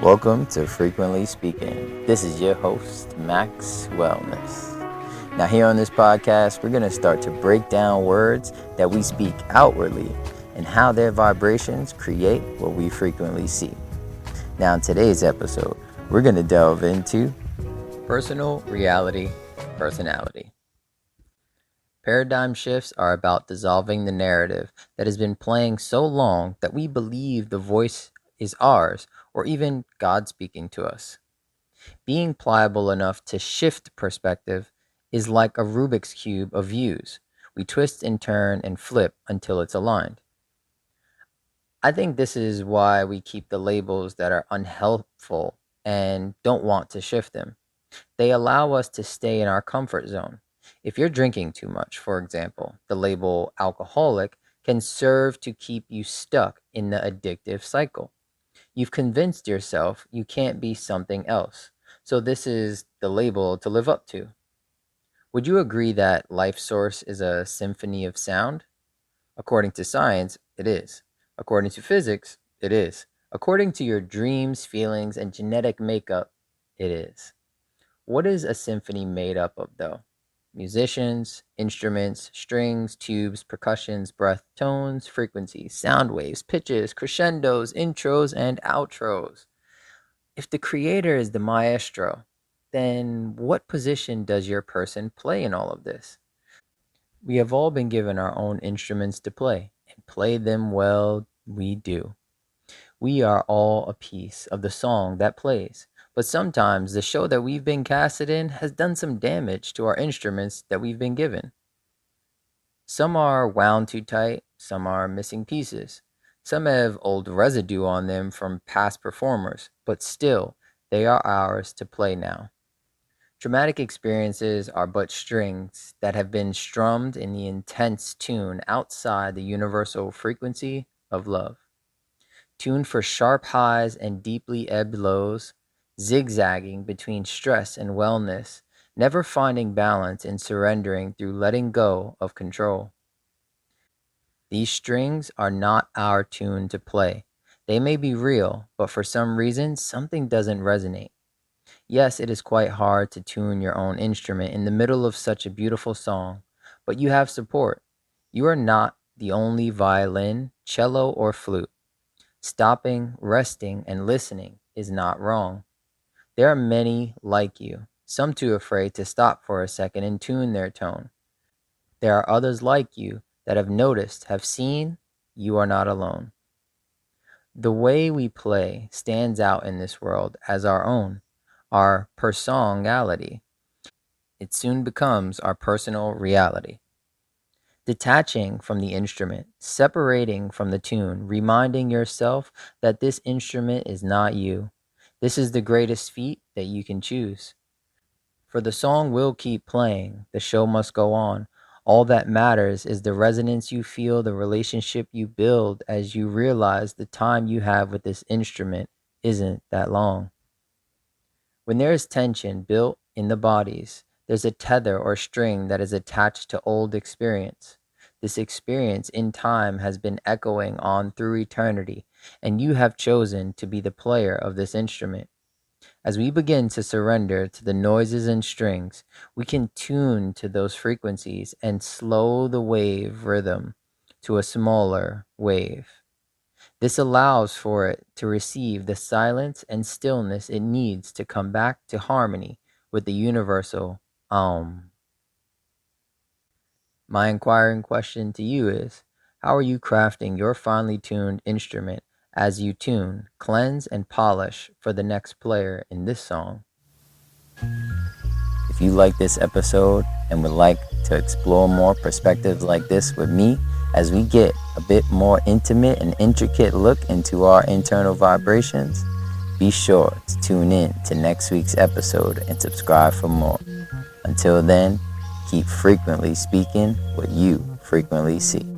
Welcome to Frequently Speaking. This is your host, Maxwellness. Now, here on this podcast, we're going to start to break down words that we speak outwardly and how their vibrations create what we frequently see. Now, in today's episode, we're going to delve into personal reality, personality. Paradigm shifts are about dissolving the narrative that has been playing so long that we believe the voice is ours, or even God speaking to us. Being pliable enough to shift perspective is like a Rubik's Cube of views. We twist and turn and flip until it's aligned. I think this is why we keep the labels that are unhelpful and don't want to shift them. They allow us to stay in our comfort zone. If you're drinking too much, for example, the label alcoholic can serve to keep you stuck in the addictive cycle. You've convinced yourself you can't be something else, so this is the label to live up to. Would you agree that life source is a symphony of sound? According to science, it is. According to physics, it is. According to your dreams, feelings, and genetic makeup, it is. What is a symphony made up of, though? Musicians, instruments, strings, tubes, percussions, breath, tones, frequencies, sound waves, pitches, crescendos, intros, and outros. If the creator is the maestro, then what position does your person play in all of this? We have all been given our own instruments to play, and play them well we do. We are all a piece of the song that plays. But sometimes the show that we've been casted in has done some damage to our instruments that we've been given. Some are wound too tight, some are missing pieces. Some have old residue on them from past performers, but still, they are ours to play now. Traumatic experiences are but strings that have been strummed in the intense tune outside the universal frequency of love. Tuned for sharp highs and deeply ebbed lows, zigzagging between stress and wellness, never finding balance in surrendering through letting go of control. These strings are not our tune to play. They may be real, but for some reason, something doesn't resonate. Yes, it is quite hard to tune your own instrument in the middle of such a beautiful song, but you have support. You are not the only violin, cello, or flute. Stopping, resting, and listening is not wrong. There are many like you, some too afraid to stop for a second and tune their tone. There are others like you that have noticed, have seen, you are not alone. The way we play stands out in this world as our own, our personality. It soon becomes our personal reality. Detaching from the instrument, separating from the tune, reminding yourself that this instrument is not you. This is the greatest feat that you can choose. For the song will keep playing, the show must go on. All that matters is the resonance you feel, the relationship you build as you realize the time you have with this instrument isn't that long. When there is tension built in the bodies, there's a tether or string that is attached to old experience. This experience in time has been echoing on through eternity, and you have chosen to be the player of this instrument. As we begin to surrender to the noises and strings, we can tune to those frequencies and slow the wave rhythm to a smaller wave. This allows for it to receive the silence and stillness it needs to come back to harmony with the universal Om. My inquiring question to you is, how are you crafting your finely tuned instrument as you tune, cleanse, and polish for the next player in this song? If you like this episode and would like to explore more perspectives like this with me as we get a bit more intimate and intricate look into our internal vibrations, be sure to tune in to next week's episode and subscribe for more. Until then, keep frequently speaking what you frequently see.